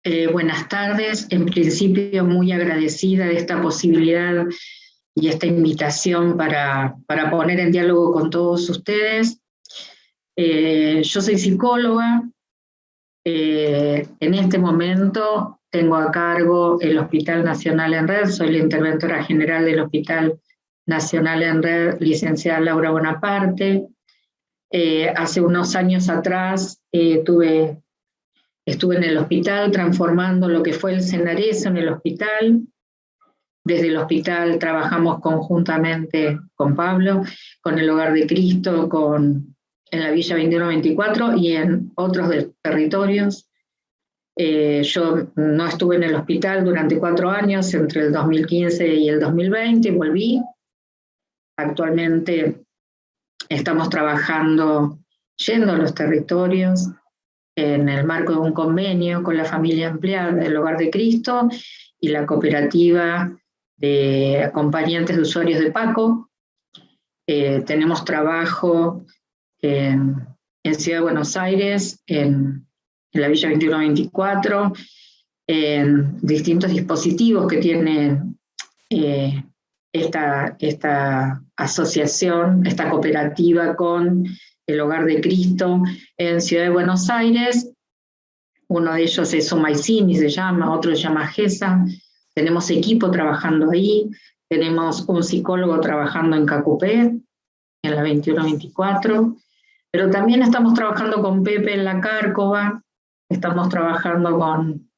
Buenas tardes. En principio, muy agradecida de esta posibilidad y esta invitación para poner en diálogo con todos ustedes. Yo soy psicóloga. En este momento tengo a cargo el Hospital Nacional en Red. Soy la interventora general del Hospital Nacional en Red, licenciada Laura Bonaparte. Hace unos años atrás estuve en el hospital transformando lo que fue el Senareso en el hospital. Desde el hospital trabajamos conjuntamente con Pablo, con el Hogar de Cristo, en la Villa 2124 y en otros territorios. Yo no estuve en el hospital durante 4 años, entre el 2015 y el 2020, volví. Actualmente estamos trabajando yendo a los territorios, en el marco de un convenio con la familia empleada del Hogar de Cristo y la cooperativa de acompañantes de usuarios de PACO. Tenemos trabajo en Ciudad de Buenos Aires, en la Villa 2124, en distintos dispositivos que tiene esta asociación, esta cooperativa con el Hogar de Cristo en Ciudad de Buenos Aires. Uno de ellos es Omaicini, se llama, otro se llama GESA. Tenemos equipo trabajando ahí, tenemos un psicólogo trabajando en Cacupé, en la 2124, pero también estamos trabajando con Pepe en la Cárcova, estamos trabajando con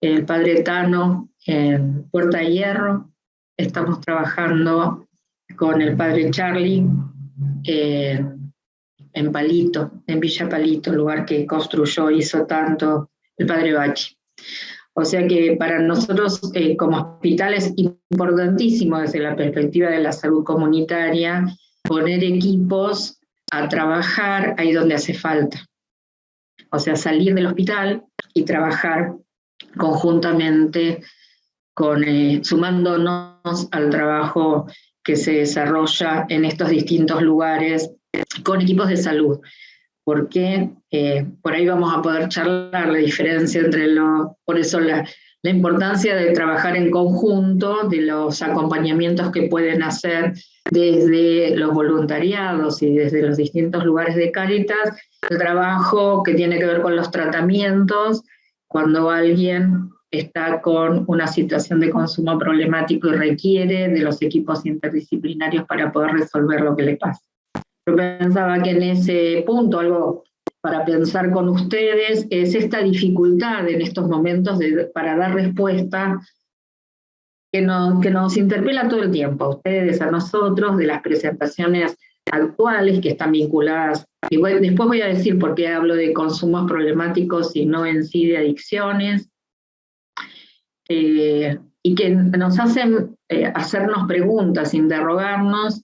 el Padre Tano en Puerta de Hierro, estamos trabajando con el Padre Charlie en Palito, en Villa Palito, lugar que construyó, hizo tanto el Padre Bachi. O sea que para nosotros como hospital es importantísimo desde la perspectiva de la salud comunitaria poner equipos a trabajar ahí donde hace falta. O sea, salir del hospital y trabajar conjuntamente sumándonos al trabajo que se desarrolla en estos distintos lugares con equipos de salud, porque por ahí vamos a poder charlar la diferencia por eso la importancia de trabajar en conjunto, de los acompañamientos que pueden hacer desde los voluntariados y desde los distintos lugares de Cáritas, el trabajo que tiene que ver con los tratamientos, cuando alguien está con una situación de consumo problemático y requiere de los equipos interdisciplinarios para poder resolver lo que le pasa. Yo pensaba que en ese punto, algo para pensar con ustedes, es esta dificultad en estos momentos para dar respuesta que nos interpela todo el tiempo, a ustedes, a nosotros, de las presentaciones actuales que están vinculadas. Y después voy a decir por qué hablo de consumos problemáticos y no en sí de adicciones. Y que nos hacen hacernos preguntas, interrogarnos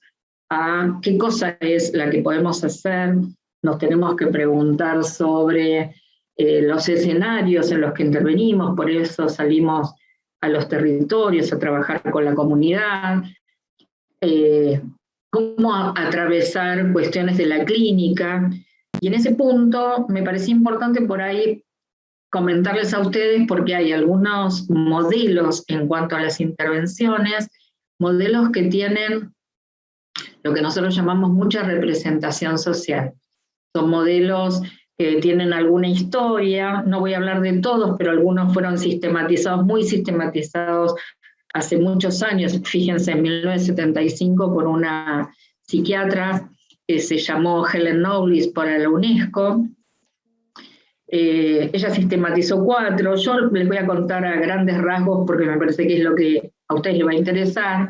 a qué cosa es la que podemos hacer. Nos tenemos que preguntar sobre los escenarios en los que intervenimos, por eso salimos a los territorios a trabajar con la comunidad, cómo atravesar cuestiones de la clínica. Y en ese punto me parecía importante por ahí comentarles a ustedes, porque hay algunos modelos en cuanto a las intervenciones, modelos que tienen lo que nosotros llamamos mucha representación social. Son modelos que tienen alguna historia, no voy a hablar de todos, pero algunos fueron sistematizados, muy sistematizados hace muchos años, fíjense, en 1975 por una psiquiatra que se llamó Helen Knowles para la UNESCO. Ella sistematizó 4, yo les voy a contar a grandes rasgos porque me parece que es lo que a ustedes les va a interesar,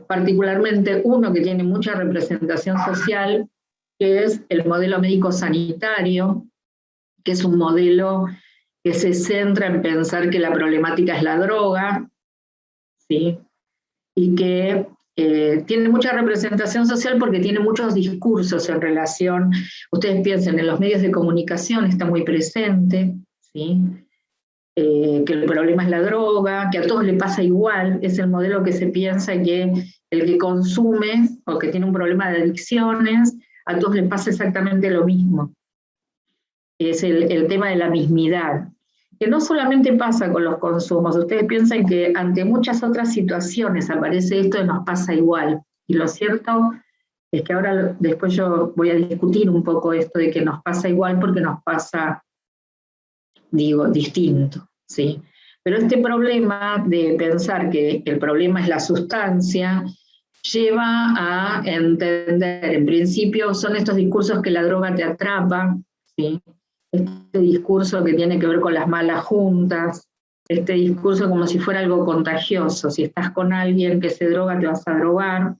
particularmente uno que tiene mucha representación social, que es el modelo médico sanitario, que es un modelo que se centra en pensar que la problemática es la droga, ¿sí? Y que tiene mucha representación social porque tiene muchos discursos en relación, ustedes piensen, en los medios de comunicación está muy presente, ¿sí? Que el problema es la droga, que a todos le pasa igual, es el modelo que se piensa que el que consume o que tiene un problema de adicciones, a todos le pasa exactamente lo mismo. Es el tema de la mismidad. que no solamente pasa con los consumos, ustedes piensan que ante muchas otras situaciones aparece esto y nos pasa igual, y lo cierto es que ahora después yo voy a discutir un poco esto de que nos pasa igual porque nos pasa, digo, distinto, ¿sí? Pero este problema de pensar que el problema es la sustancia lleva a entender, en principio son estos discursos que la droga te atrapa, ¿sí? Este discurso que tiene que ver con las malas juntas, este discurso como si fuera algo contagioso, si estás con alguien que se droga te vas a drogar,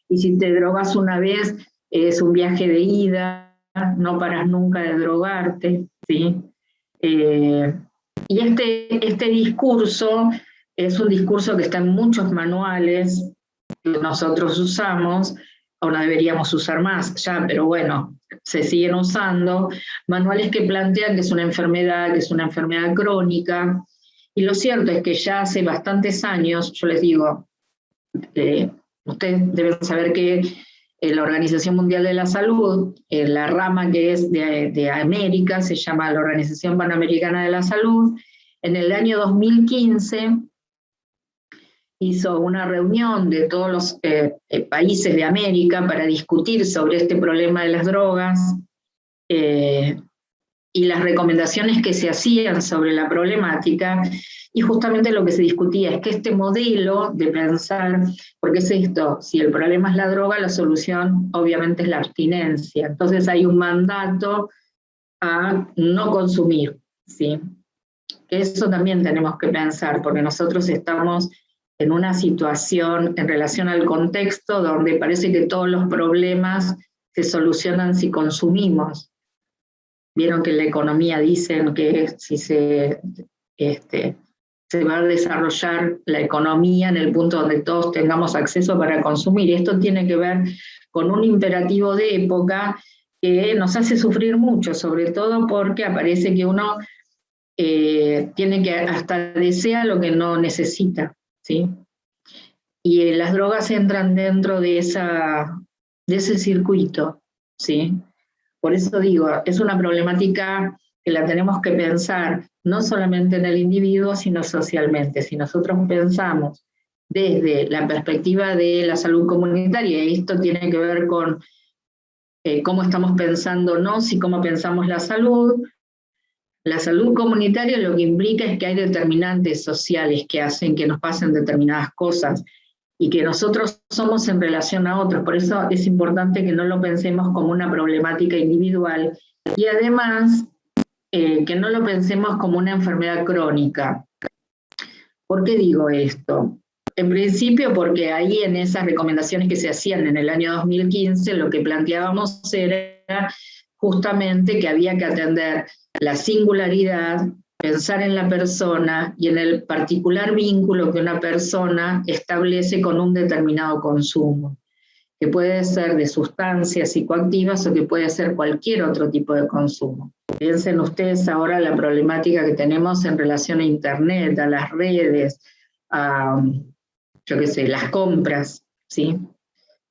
y si te drogas una vez es un viaje de ida, no paras nunca de drogarte, ¿sí? Y este discurso es un discurso que está en muchos manuales que nosotros usamos, o no deberíamos usar más ya, pero bueno, se siguen usando, manuales que plantean que es una enfermedad crónica, y lo cierto es que ya hace bastantes años, yo les digo, ustedes deben saber que la Organización Mundial de la Salud, la rama que es de América, se llama la Organización Panamericana de la Salud, en el año 2015 hizo una reunión de todos los países de América para discutir sobre este problema de las drogas y las recomendaciones que se hacían sobre la problemática, y justamente lo que se discutía es que este modelo de pensar, porque es esto, si el problema es la droga, la solución obviamente es la abstinencia, entonces hay un mandato a no consumir, ¿sí? Que eso también tenemos que pensar, porque nosotros estamos en una situación en relación al contexto donde parece que todos los problemas se solucionan si consumimos. Vieron que en la economía dicen que si se va a desarrollar la economía en el punto donde todos tengamos acceso para consumir. Y esto tiene que ver con un imperativo de época que nos hace sufrir mucho, sobre todo porque aparece que uno tiene que hasta desea lo que no necesita, ¿sí? Y las drogas entran dentro de ese circuito, ¿sí? Por eso digo, es una problemática que la tenemos que pensar no solamente en el individuo, sino socialmente. Si nosotros pensamos desde la perspectiva de la salud comunitaria, y esto tiene que ver con cómo estamos pensándonos y cómo pensamos la salud comunitaria lo que implica es que hay determinantes sociales que hacen que nos pasen determinadas cosas y que nosotros somos en relación a otros. Por eso es importante que no lo pensemos como una problemática individual y además que no lo pensemos como una enfermedad crónica. ¿Por qué digo esto? En principio porque ahí en esas recomendaciones que se hacían en el año 2015 lo que planteábamos era justamente que había que atender la singularidad, pensar en la persona y en el particular vínculo que una persona establece con un determinado consumo, que puede ser de sustancias psicoactivas o que puede ser cualquier otro tipo de consumo. Piensen ustedes ahora la problemática que tenemos en relación a Internet, a las redes, a, yo qué sé, las compras, ¿sí?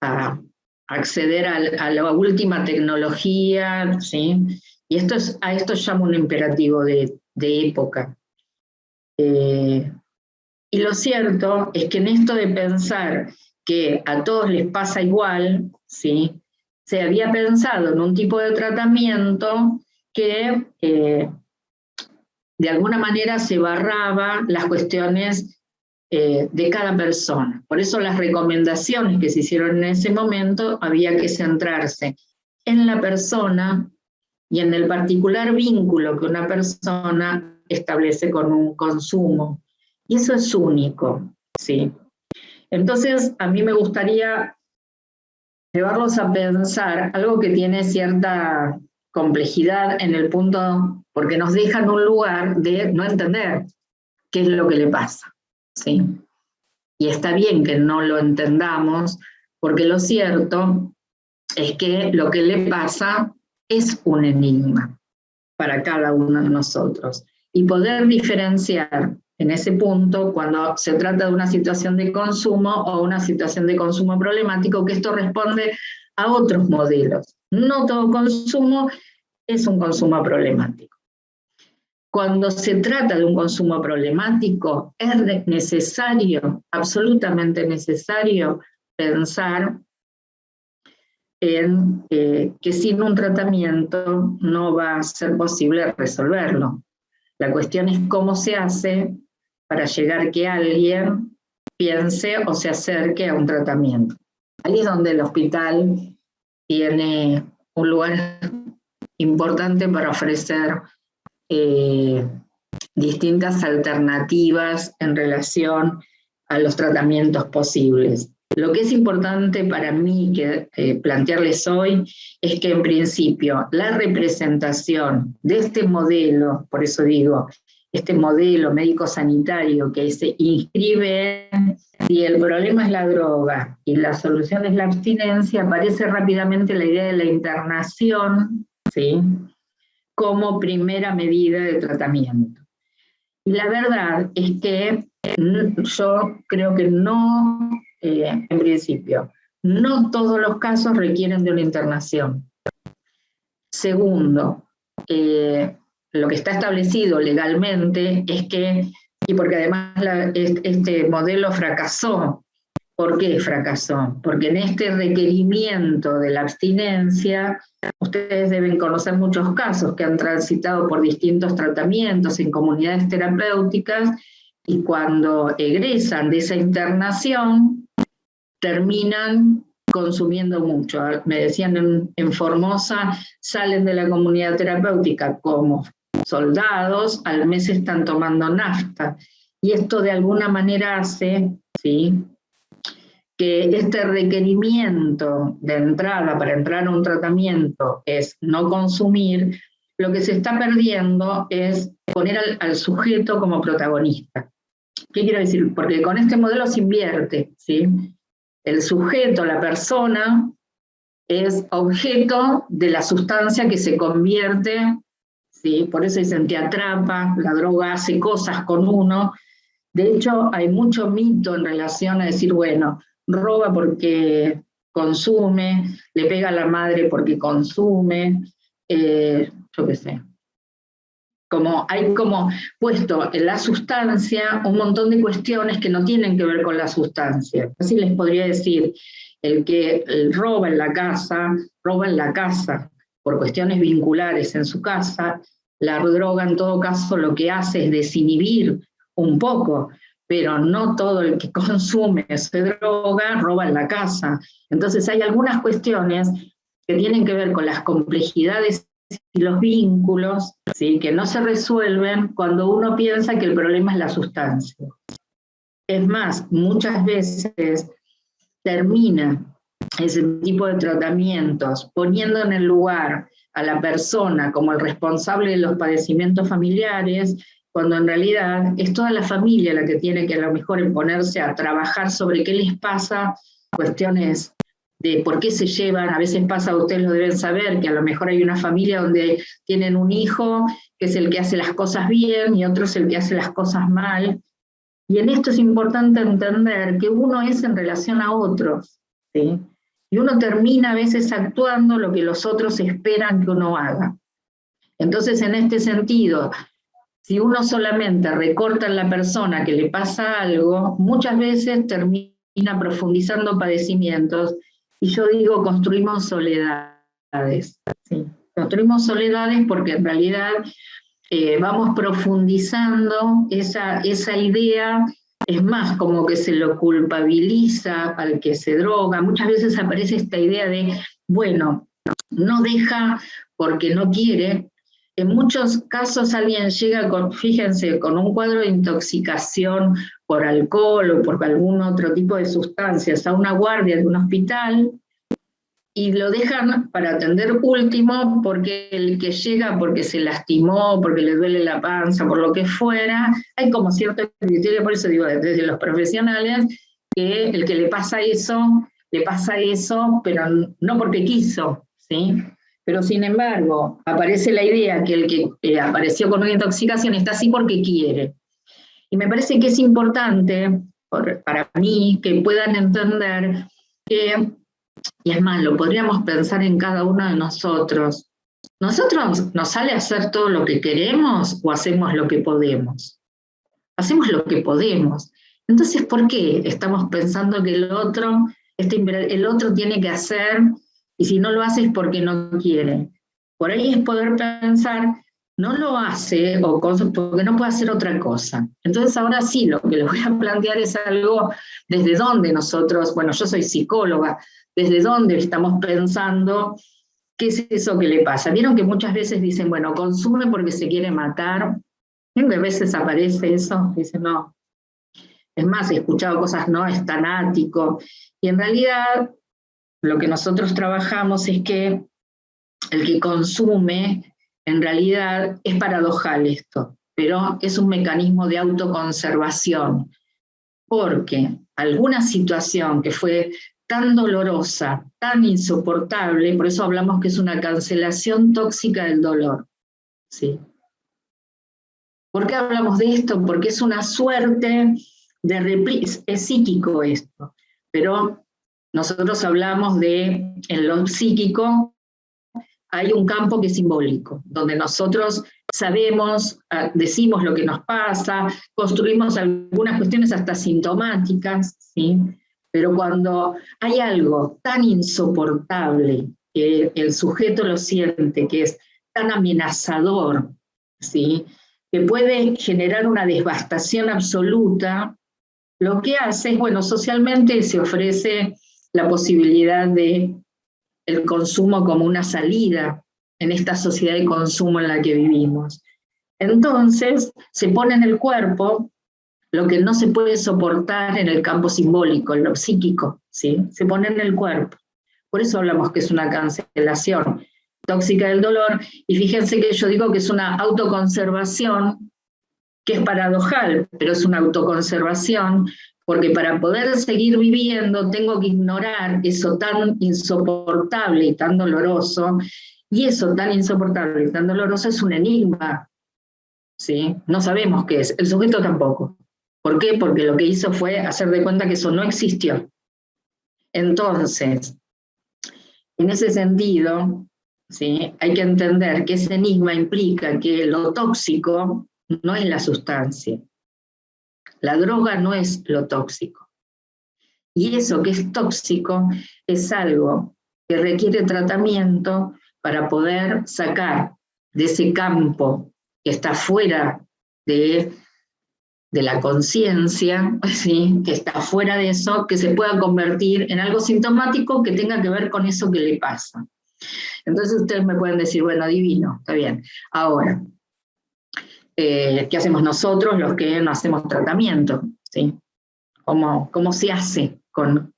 A acceder a la última tecnología, ¿sí? Y a esto llamo un imperativo de época. Y lo cierto es que en esto de pensar que a todos les pasa igual, ¿sí? Se había pensado en un tipo de tratamiento que de alguna manera se barraba las cuestiones de cada persona. Por eso las recomendaciones que se hicieron en ese momento había que centrarse en la persona y en el particular vínculo que una persona establece con un consumo. Y eso es único, ¿sí? Entonces, a mí me gustaría llevarlos a pensar algo que tiene cierta complejidad en el punto, porque nos deja en un lugar de no entender qué es lo que le pasa, ¿sí? Y está bien que no lo entendamos, porque lo cierto es que lo que le pasa es un enigma para cada uno de nosotros. Y poder diferenciar en ese punto cuando se trata de una situación de consumo o una situación de consumo problemático, que esto responde a otros modelos. No todo consumo es un consumo problemático. cuando se trata de un consumo problemático, es necesario, absolutamente necesario, pensar en que sin un tratamiento no va a ser posible resolverlo. La cuestión es cómo se hace para llegar a que alguien piense o se acerque a un tratamiento. Ahí es donde el hospital tiene un lugar importante para ofrecer distintas alternativas en relación a los tratamientos posibles. Lo que es importante para mí plantearles hoy es que en principio la representación de este modelo, por eso digo, este modelo médico-sanitario que se inscribe en si el problema es la droga y la solución es la abstinencia, aparece rápidamente la idea de la internación, ¿sí?, como primera medida de tratamiento. Y la verdad es que yo creo que no, en principio, no todos los casos requieren de una internación. Segundo, lo que está establecido legalmente es que, y porque además este modelo fracasó. ¿Por qué fracasó? Porque en este requerimiento de la abstinencia, ustedes deben conocer muchos casos que han transitado por distintos tratamientos en comunidades terapéuticas y cuando egresan de esa internación terminan consumiendo mucho. Me decían en Formosa, salen de la comunidad terapéutica como soldados, al mes están tomando nafta. Y esto de alguna manera hace, ¿sí?, que este requerimiento de entrada para entrar a un tratamiento es no consumir, lo que se está perdiendo es poner al sujeto como protagonista. ¿Qué quiero decir? Porque con este modelo se invierte, ¿sí? El sujeto, la persona, es objeto de la sustancia que se convierte, ¿sí? Por eso dicen te atrapa, la droga hace cosas con uno. De hecho, hay mucho mito en relación a decir, bueno, roba porque consume, le pega a la madre porque consume, yo qué sé. Hay como puesto en la sustancia un montón de cuestiones que no tienen que ver con la sustancia. Así les podría decir, el que roba en la casa por cuestiones vinculares en su casa, la droga en todo caso lo que hace es desinhibir un poco, pero no todo el que consume esa droga roba en la casa. Entonces hay algunas cuestiones que tienen que ver con las complejidades y los vínculos, ¿sí?, que no se resuelven cuando uno piensa que el problema es la sustancia. Es más, muchas veces termina ese tipo de tratamientos poniendo en el lugar a la persona como el responsable de los padecimientos familiares, cuando en realidad es toda la familia la que tiene que a lo mejor ponerse a trabajar sobre qué les pasa, cuestiones de por qué se llevan. A veces pasa, ustedes lo deben saber, que a lo mejor hay una familia donde tienen un hijo que es el que hace las cosas bien y otro es el que hace las cosas mal. Y en esto es importante entender que uno es en relación a otros, ¿sí? Y uno termina a veces actuando lo que los otros esperan que uno haga. Entonces, en este sentido, si uno solamente recorta en la persona que le pasa algo, muchas veces termina profundizando padecimientos, y yo digo, construimos soledades, ¿sí? Construimos soledades porque en realidad vamos profundizando esa idea. Es más, como que se lo culpabiliza al que se droga. Muchas veces aparece esta idea de, bueno, no deja porque no quiere. En muchos casos alguien llega fíjense, con un cuadro de intoxicación por alcohol o por algún otro tipo de sustancias a una guardia de un hospital y lo dejan para atender último porque el que llega porque se lastimó, porque le duele la panza, por lo que fuera, hay como cierto criterio, por eso digo, desde los profesionales, que el que le pasa eso, pero no porque quiso, ¿sí? Pero sin embargo, aparece la idea que el que apareció con una intoxicación está así porque quiere. Y me parece que es importante, para mí, que puedan entender que, y es más, lo podríamos pensar en cada uno de nosotros, ¿Nosotros nos sale hacer todo lo que queremos o hacemos lo que podemos? Hacemos lo que podemos. Entonces, ¿por qué estamos pensando que el otro tiene que hacer, y si no lo hace es porque no quiere? Por ahí es poder pensar, no lo hace o porque no puede hacer otra cosa. Entonces ahora sí, lo que les voy a plantear es algo desde donde nosotros, bueno, yo soy psicóloga, desde donde estamos pensando qué es eso que le pasa. Vieron que muchas veces dicen, bueno, consume porque se quiere matar. ¿Vieron que a veces aparece eso? Dicen, no. Es más, he escuchado cosas, no, es tanático. Y en realidad lo que nosotros trabajamos es que el que consume, en realidad es paradojal esto, pero es un mecanismo de autoconservación, porque alguna situación que fue tan dolorosa, tan insoportable, por eso hablamos que es una cancelación tóxica del dolor, ¿sí? ¿Por qué hablamos de esto? Porque es una suerte de replica, es psíquico esto, pero nosotros hablamos de, en lo psíquico, hay un campo que es simbólico, donde nosotros sabemos, decimos lo que nos pasa, construimos algunas cuestiones hasta sintomáticas, ¿sí? Pero cuando hay algo tan insoportable que el sujeto lo siente, que es tan amenazador, ¿sí? Que puede generar una devastación absoluta, lo que hace es, bueno, socialmente se ofrece la posibilidad de el consumo como una salida en esta sociedad de consumo en la que vivimos. Entonces, se pone en el cuerpo lo que no se puede soportar en el campo simbólico, en lo psíquico, ¿sí? Se pone en el cuerpo. Por eso hablamos que es una cancelación tóxica del dolor, y fíjense que yo digo que es una autoconservación, que es paradojal, pero es una autoconservación, porque para poder seguir viviendo tengo que ignorar eso tan insoportable y tan doloroso, y eso tan insoportable y tan doloroso es un enigma, ¿sí? No sabemos qué es, el sujeto tampoco. ¿Por qué? Porque lo que hizo fue hacer de cuenta que eso no existió. Entonces, en ese sentido, ¿sí? Hay que entender que ese enigma implica que lo tóxico no es la sustancia. La droga no es lo tóxico. Y eso que es tóxico es algo que requiere tratamiento para poder sacar de ese campo que está fuera de la conciencia, ¿sí? Que está fuera de eso, que se pueda convertir en algo sintomático que tenga que ver con eso que le pasa. Entonces ustedes me pueden decir, bueno, divino, está bien. Ahora, ¿qué hacemos nosotros los que no hacemos tratamiento? ¿Sí? ¿Cómo se hace con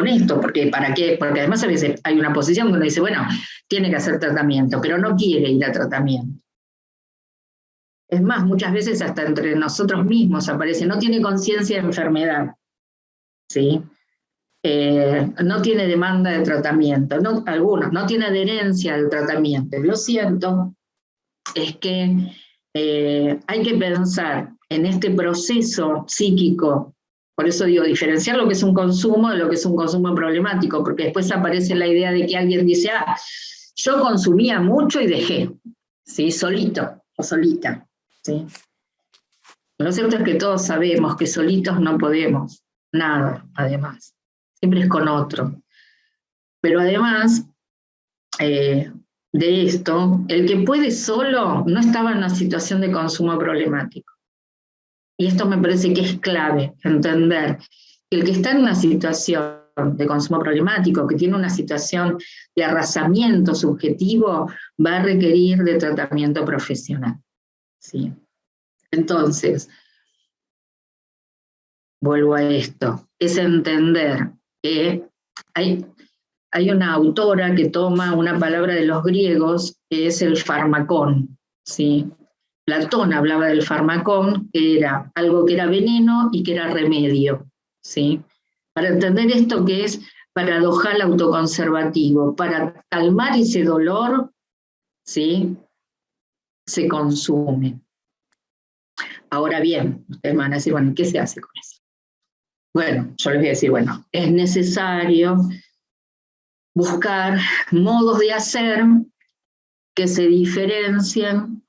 esto? Porque, ¿para qué? Porque además a veces hay una posición donde dice, bueno, tiene que hacer tratamiento, pero no quiere ir a tratamiento. Es más, muchas veces hasta entre nosotros mismos aparece, no tiene conciencia de enfermedad, ¿sí? No tiene demanda de tratamiento, algunos, no tiene adherencia al tratamiento. Lo cierto es que hay que pensar en este proceso psíquico. Por eso digo, diferenciar lo que es un consumo de lo que es un consumo problemático, porque después aparece la idea de que alguien dice, yo consumía mucho y dejé, ¿sí? Solito o solita, ¿sí? Lo cierto es que todos sabemos que solitos no podemos, nada, además, siempre es con otro. Pero además de esto, el que puede solo no estaba en una situación de consumo problemático. Y esto me parece que es clave, entender que el que está en una situación de consumo problemático, que tiene una situación de arrasamiento subjetivo, va a requerir de tratamiento profesional. ¿Sí? Entonces, vuelvo a esto, es entender que hay una autora que toma una palabra de los griegos, que es el farmacón, ¿sí? Platón hablaba del farmacón, que era algo que era veneno y que era remedio, ¿sí? Para entender esto que es paradojal autoconservativo, para calmar ese dolor, ¿sí? Se consume. Ahora bien, ustedes me van a decir, bueno, ¿qué se hace con eso? Bueno, yo les voy a decir, bueno, es necesario buscar modos de hacer que se diferencien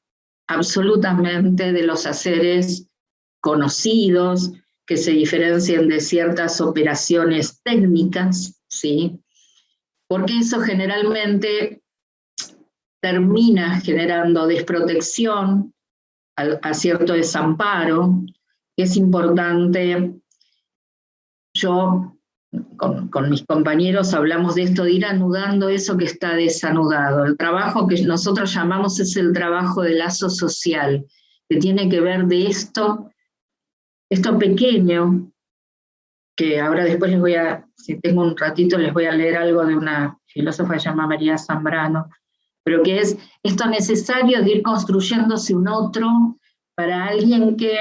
absolutamente de los haceres conocidos, que se diferencien de ciertas operaciones técnicas, ¿sí? Porque eso generalmente termina generando desprotección, a cierto desamparo. Es importante, yo con mis compañeros hablamos de esto, de ir anudando eso que está desanudado. El trabajo que nosotros llamamos es el trabajo de lazo social, que tiene que ver de esto pequeño, que ahora después les voy a, si tengo un ratito, les voy a leer algo de una filósofa que se llama María Zambrano, pero que es esto necesario de ir construyéndose un otro para alguien que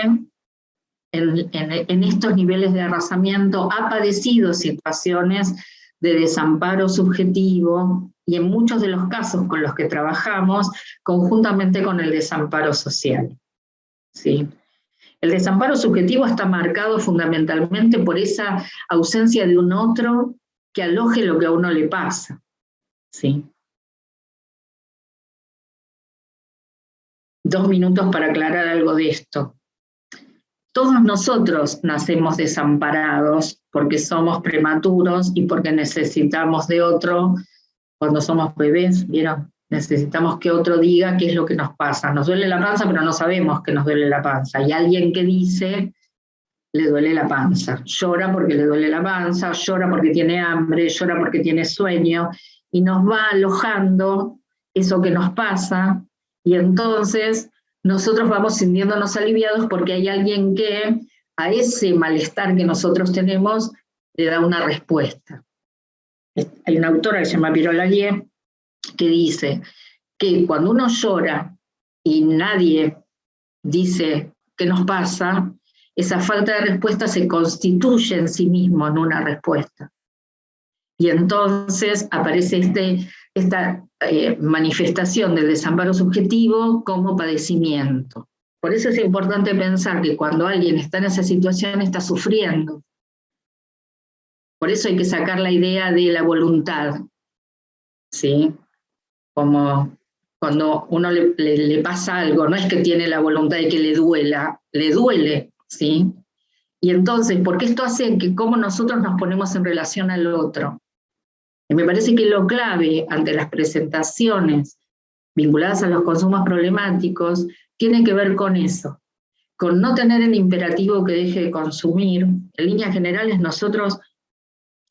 en estos niveles de arrasamiento ha padecido situaciones de desamparo subjetivo y en muchos de los casos con los que trabajamos, conjuntamente con el desamparo social. ¿Sí? El desamparo subjetivo está marcado fundamentalmente por esa ausencia de un otro que aloje lo que a uno le pasa. ¿Sí? 2 minutos para aclarar algo de esto. Todos nosotros nacemos desamparados porque somos prematuros y porque necesitamos de otro cuando somos bebés, ¿vieron? Necesitamos que otro diga qué es lo que nos pasa. Nos duele la panza, pero no sabemos que nos duele la panza. Y alguien que dice, le duele la panza. Llora porque le duele la panza, llora porque tiene hambre, llora porque tiene sueño, y nos va alojando eso que nos pasa, y entonces nosotros vamos sintiéndonos aliviados porque hay alguien que a ese malestar que nosotros tenemos le da una respuesta. Hay una autora que se llama Pierre Lallier que dice que cuando uno llora y nadie dice qué nos pasa, esa falta de respuesta se constituye en sí mismo en una respuesta. Y entonces aparece esta manifestación del desamparo subjetivo como padecimiento. Por eso es importante pensar que cuando alguien está en esa situación está sufriendo. Por eso hay que sacar la idea de la voluntad, ¿sí? Como cuando uno le pasa algo, no es que tiene la voluntad de que le duela, le duele, ¿sí? Y entonces, porque esto hace que cómo nosotros nos ponemos en relación al otro. Y me parece que lo clave ante las presentaciones vinculadas a los consumos problemáticos tiene que ver con eso, con no tener el imperativo que deje de consumir. En líneas generales nosotros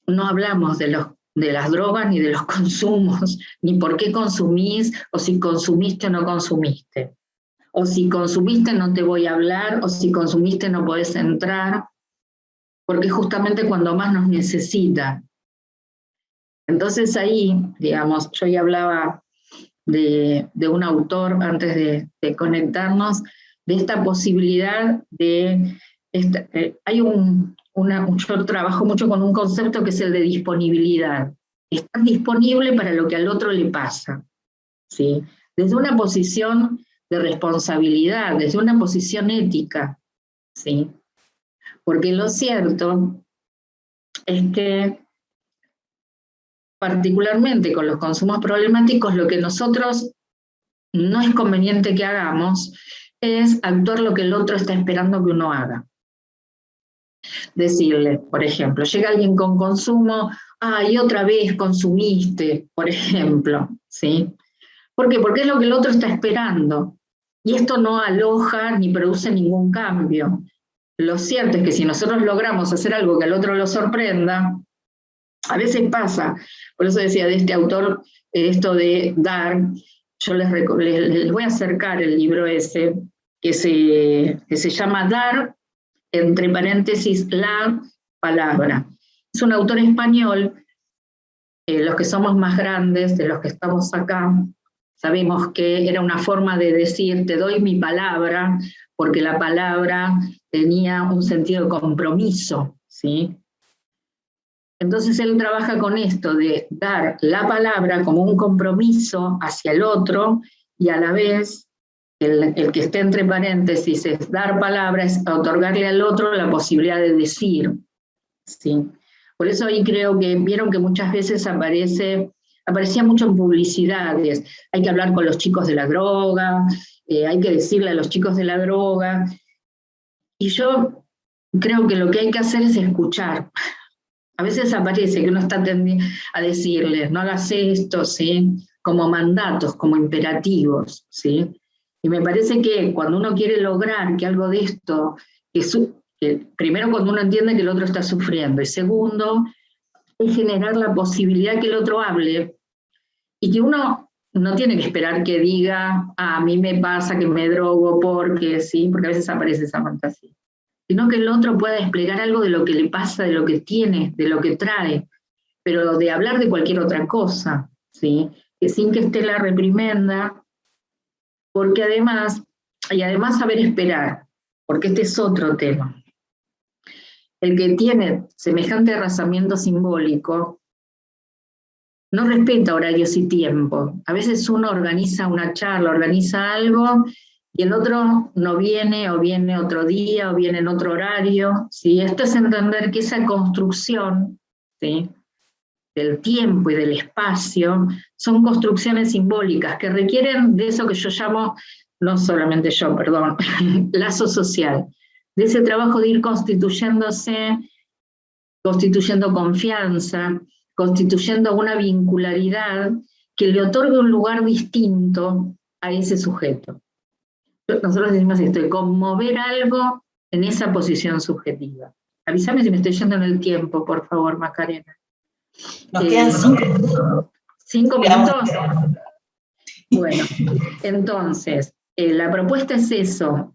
no hablamos de las drogas ni de los consumos, ni por qué consumís, o si consumiste o no consumiste. O si consumiste no te voy a hablar, o si consumiste no podés entrar, porque justamente cuando más nos necesita. Entonces ahí, digamos, yo ya hablaba de un autor antes de conectarnos, de esta posibilidad de... yo trabajo mucho con un concepto que es el de disponibilidad. Estar disponible para lo que al otro le pasa, ¿sí? Desde una posición de responsabilidad, desde una posición ética, ¿sí? Porque lo cierto es que particularmente con los consumos problemáticos, lo que nosotros no es conveniente que hagamos es actuar lo que el otro está esperando que uno haga. Decirle, por ejemplo, llega alguien con consumo, y otra vez consumiste, por ejemplo, ¿sí? ¿Por qué? Porque es lo que el otro está esperando. Y esto no aloja ni produce ningún cambio. Lo cierto es que si nosotros logramos hacer algo que al otro lo sorprenda, a veces pasa, por eso decía de este autor, esto de dar, yo les voy a acercar el libro ese, que se llama Dar, entre paréntesis, la palabra. Es un autor español, los que somos más grandes, de los que estamos acá, sabemos que era una forma de decir, te doy mi palabra, porque la palabra tenía un sentido de compromiso, ¿sí? Entonces él trabaja con esto de dar la palabra como un compromiso hacia el otro, y a la vez el que esté entre paréntesis es dar palabra, es otorgarle al otro la posibilidad de decir, ¿sí? Por eso ahí creo que vieron que muchas veces aparece aparecía mucho en publicidades, hay que hablar con los chicos de la droga, hay que decirle a los chicos de la droga, y yo creo que lo que hay que hacer es escuchar. A veces aparece que uno está tendiendo a decirles, no hagas esto, ¿sí? Como mandatos, como imperativos, ¿sí? Y me parece que cuando uno quiere lograr que algo de esto, primero cuando uno entiende que el otro está sufriendo, y segundo, es generar la posibilidad que el otro hable, y que uno no tiene que esperar que diga, a mí me pasa que me drogo porque, ¿sí? Porque a veces aparece esa fantasía, sino que el otro pueda desplegar algo de lo que le pasa, de lo que tiene, de lo que trae, pero de hablar de cualquier otra cosa, ¿sí? Que sin que esté la reprimenda, porque además saber esperar, porque este es otro tema. El que tiene semejante arrasamiento simbólico no respeta horarios y tiempo. A veces uno organiza una charla, organiza algo, y el otro no viene, o viene otro día, o viene en otro horario, ¿sí? Esto es entender que esa construcción, ¿sí?, del tiempo y del espacio son construcciones simbólicas que requieren de eso que yo llamo, no solamente yo, perdón, lazo social, de ese trabajo de ir constituyéndose, constituyendo confianza, constituyendo una vincularidad que le otorgue un lugar distinto a ese sujeto. Nosotros decimos esto, de conmover algo en esa posición subjetiva. Avísame si me estoy yendo en el tiempo, por favor, Macarena. Nos quedan 5 minutos. Bueno, entonces, la propuesta es eso,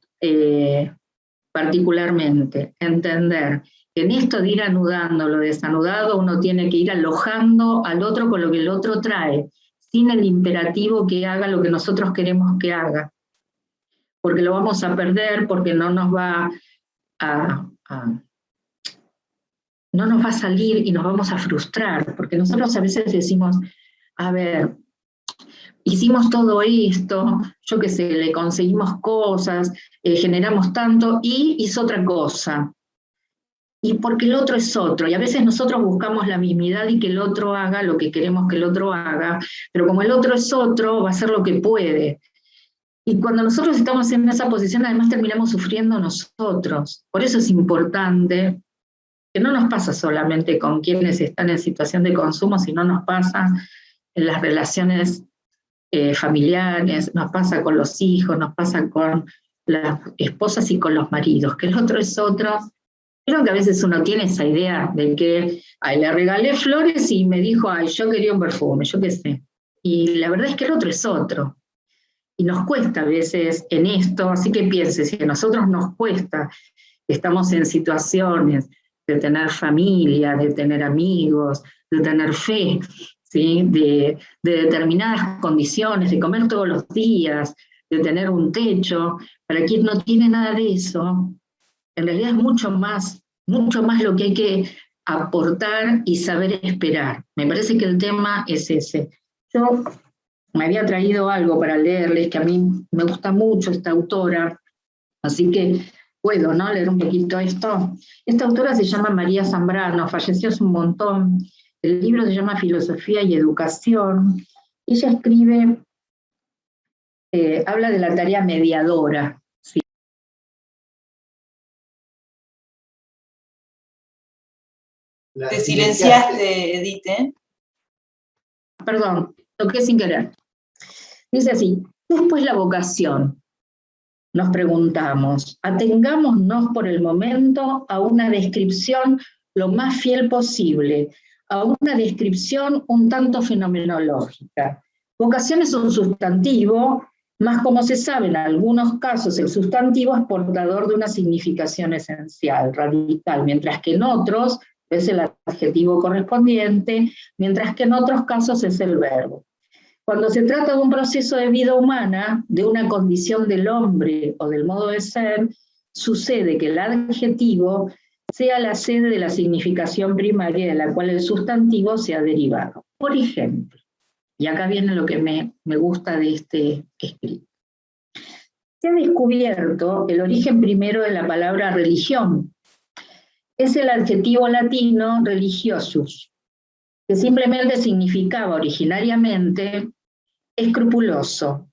particularmente, entender que en esto de ir anudando lo desanudado, uno tiene que ir alojando al otro con lo que el otro trae, sin el imperativo que haga lo que nosotros queremos que haga, porque lo vamos a perder, porque no nos va no nos va a salir y nos vamos a frustrar, porque nosotros a veces decimos, a ver, hicimos todo esto, yo qué sé, le conseguimos cosas, generamos tanto, y hizo otra cosa. Y porque el otro es otro, y a veces nosotros buscamos la mismidad y que el otro haga lo que queremos que el otro haga, pero como el otro es otro, va a hacer lo que puede. Y cuando nosotros estamos en esa posición, además terminamos sufriendo nosotros. Por eso es importante, que no nos pasa solamente con quienes están en situación de consumo, sino nos pasa en las relaciones familiares, nos pasa con los hijos, nos pasa con las esposas y con los maridos, que el otro es otro. Creo que a veces uno tiene esa idea de que ay, le regalé flores y me dijo, ay, yo quería un perfume, yo qué sé. Y la verdad es que el otro es otro. Y nos cuesta a veces en esto, así que piense, si a nosotros nos cuesta, estamos en situaciones de tener familia, de tener amigos, de tener fe, ¿sí?, de determinadas condiciones, de comer todos los días, de tener un techo. Para quien no tiene nada de eso, en realidad es mucho más lo que hay que aportar y saber esperar. Me parece que el tema es ese. Yo me había traído algo para leerles, que a mí me gusta mucho esta autora, así que puedo, ¿no?, leer un poquito esto. Esta autora se llama María Zambrano, falleció hace un montón. El libro se llama Filosofía y Educación. Ella escribe, habla de la tarea mediadora. ¿Sí? Te silenciaste, Edith, ¿eh? Perdón, toqué sin querer. Dice así, después la vocación. Nos preguntamos, atengámonos por el momento a una descripción lo más fiel posible, a una descripción un tanto fenomenológica. Vocación es un sustantivo, mas como se sabe en algunos casos el sustantivo es portador de una significación esencial, radical, mientras que en otros es el adjetivo correspondiente, mientras que en otros casos es el verbo. Cuando se trata de un proceso de vida humana, de una condición del hombre o del modo de ser, sucede que el adjetivo sea la sede de la significación primaria de la cual el sustantivo se ha derivado. Por ejemplo, y acá viene lo que me gusta de este escrito. Se ha descubierto el origen primero de la palabra religión. Es el adjetivo latino religiosus, que simplemente significaba originariamente escrupuloso,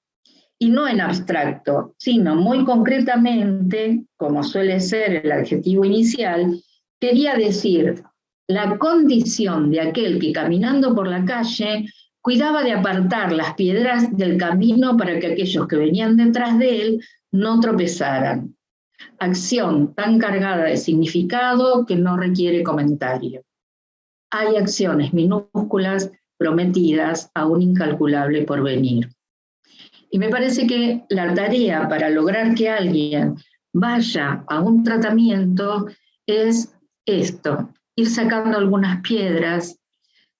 y no en abstracto, sino muy concretamente, como suele ser el adjetivo inicial, quería decir la condición de aquel que caminando por la calle cuidaba de apartar las piedras del camino para que aquellos que venían detrás de él no tropezaran. Acción tan cargada de significado que no requiere comentario. Hay acciones minúsculas prometidas a un incalculable porvenir. Y me parece que la tarea para lograr que alguien vaya a un tratamiento es esto, ir sacando algunas piedras,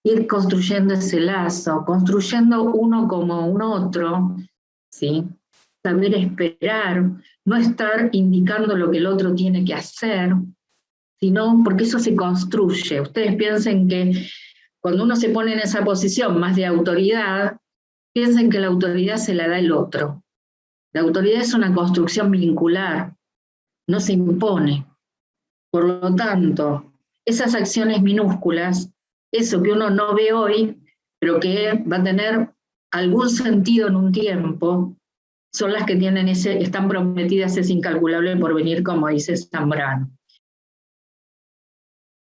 ir construyendo ese lazo, construyendo uno como un otro, ¿sí? Saber esperar, no estar indicando lo que el otro tiene que hacer, sino porque eso se construye. Ustedes piensen que cuando uno se pone en esa posición más de autoridad, piensen que la autoridad se la da el otro. La autoridad es una construcción vincular, no se impone. Por lo tanto, esas acciones minúsculas, eso que uno no ve hoy, pero que va a tener algún sentido en un tiempo, son las que están prometidas ese incalculable porvenir, como dice Zambrano.